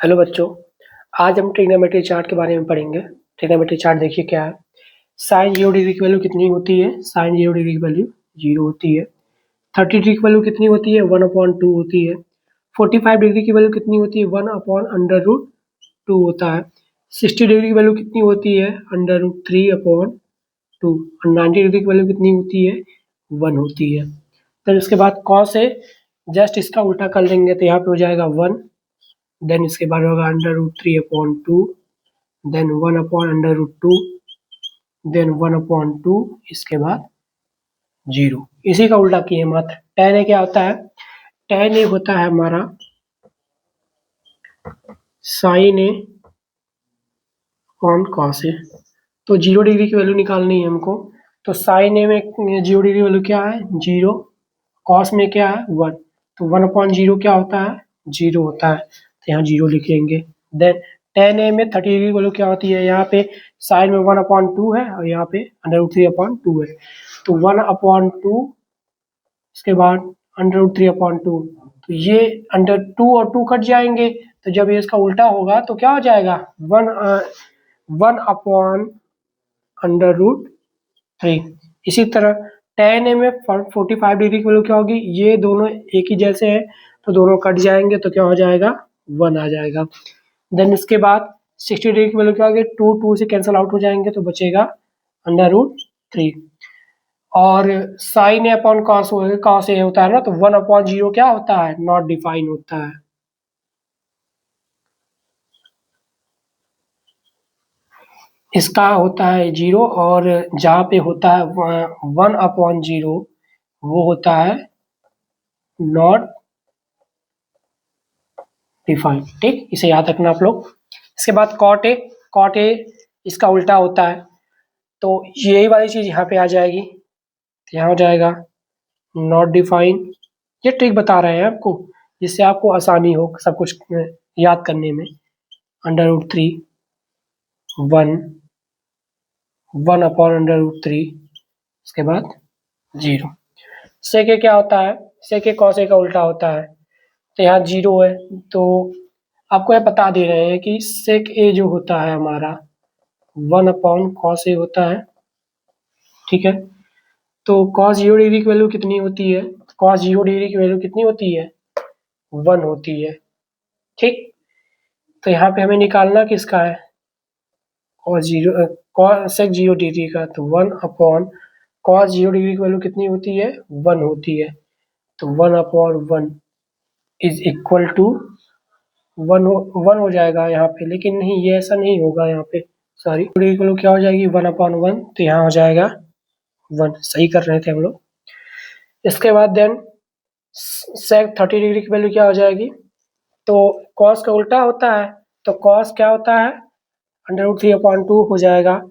Hello बच्चों, आज हम ट्रिग्नोमेट्री चार्ट के बारे में पढ़ेंगे। ट्रिग्नोमेट्री चार्ट देखिए क्या है। साइन 0 डिग्री की वैल्यू कितनी होती है? साइन 0 डिग्री की वैल्यू 0 होती है। 30 डिग्री की वैल्यू कितनी होती है? 1/2 होती है। 45 डिग्री की वैल्यू कितनी होती है? 1/√2 होता है। 60 डिग्री की वैल्यू कितनी होती है? √3/2। और 90 डिग्री की वैल्यू कितनी होती है? 1 होती है। तो इसके बाद कॉस है, जस्ट इसका उल्टा कर लेंगे तो यहाँ पे हो जाएगा 1। देन इसके बाद होगा √3/2, देन 1/√2, देन 1/2, इसके बाद 0। इसी का उल्टा किए मात्र। tan a क्या होता है? tan a होता है हमारा sin a upon cos a। तो 0 डिग्री की वैल्यू निकालनी है हमको। तो sin a में 0 डिग्री वैल्यू क्या है? 0। cos में क्या है? 1। तो 1/0 क्या होता है? 0 होता है। तो यहाँ 0 लिखेंगे। देन tan a में 30 डिग्री वैल्यू क्या होती है? यहाँ पे साइन में 1/2 है और यहाँ पे √3/2 है। तो 1/2, इसके बाद √3/2। तो ये अंडर 2 और 2 कट जाएंगे। तो जब ये इसका उल्टा होगा तो क्या हो जाएगा? 1/√3। इसी तरह tan a में 45 डिग्री की वैल्यू क्या होगी? ये दोनों एक ही जैसे हैं तो दोनों कट जाएंगे तो क्या हो जाएगा? 1 आ जाएगा। देन इसके बाद 60 डिग्री की वैल्यू क्या होगी? 2 से कैंसिल आउट हो जाएंगे तो बचेगा √3। और sign A upon cos A होता है ना, तो 1/0 क्या होता है? नॉट डिफाइन होता है। इसका होता है 0, और जहाँ पे होता है 1/0 वो होता है नॉट डिफाइन। ठीक, इसे याद रखना आप लोग। इसके बाद कॉट ए इसका उल्टा होता है। तो यही वाली चीज यहाँ पे आ जाएगी। तो यहाँ हो जाएगा नॉट डिफाइन। ये ट्रिक बता रहे हैं आपको जिससे आपको आसानी हो सब कुछ याद करने में। √3, 1/√3, इसके बाद 0। सेक ए क्या होता है? सेक ए कॉस ए का उल्टा होता है। तो यहाँ 0 है। तो आपको यह बता दे रहे हैं कि सेक ए जो होता है हमारा 1/cos ए होता है। ठीक है। तो cos 0 डिग्री की वैल्यू कितनी होती है? cos 0 डिग्री की वैल्यू कितनी होती है? 1 होती है। ठीक। तो यहाँ पे हमें निकालना किसका है? सेक 0 डिग्री का। तो 1/cos 0 डिग्री की वैल्यू कितनी होती है? 1 होती है। तो 1/1 इज इक्वल टू 1 हो जाएगा यहाँ पे। लेकिन नहीं, ये ऐसा नहीं होगा यहाँ पे। सॉरी, डिग्री की वैल्यू क्या हो जाएगी? 1/1। तो यहाँ हो जाएगा 1। सही कर रहे थे हम लोग। इसके बाद देन सेक 30 डिग्री की वैल्यू क्या हो जाएगी? तो कॉस का उल्टा होता है। तो कॉस क्या होता है? √3/2 हो जाएगा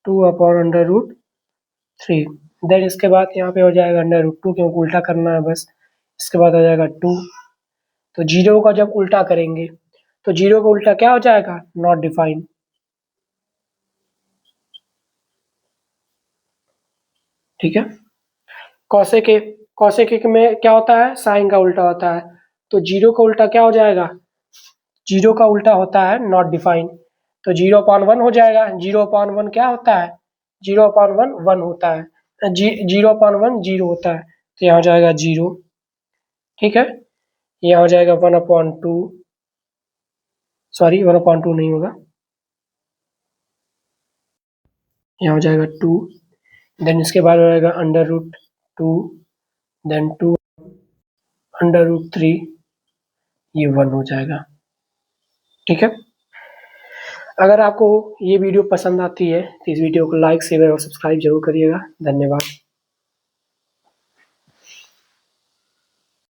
2/√3। देन इसके बाद यहाँ पे हो जाएगा √2, क्योंकि उल्टा करना है बस। इसके बाद हो जाएगा 2। तो 0 का जब उल्टा करेंगे तो 0 का उल्टा क्या हो जाएगा? Not define. ठीक है। कॉसेक में क्या होता है? साइन का उल्टा होता है। तो 0 का उल्टा क्या हो जाएगा? 0 का उल्टा होता है नॉट डिफाइन। तो 0/1 हो जाएगा। 0/1 क्या होता है? 0/1 1 होता है। 0/1 0 होता है। तो यहाँ हो जाएगा 0। ठीक है। यहाँ हो जाएगा 1/2। सॉरी, 1/2 नहीं होगा, यहाँ हो जाएगा 2। देन इसके बाद हो जाएगा √2, देन 2/√3, ये 1 हो जाएगा। ठीक है। अगर आपको ये वीडियो पसंद आती है तो इस वीडियो को लाइक, शेयर और सब्सक्राइब जरूर करिएगा। धन्यवाद।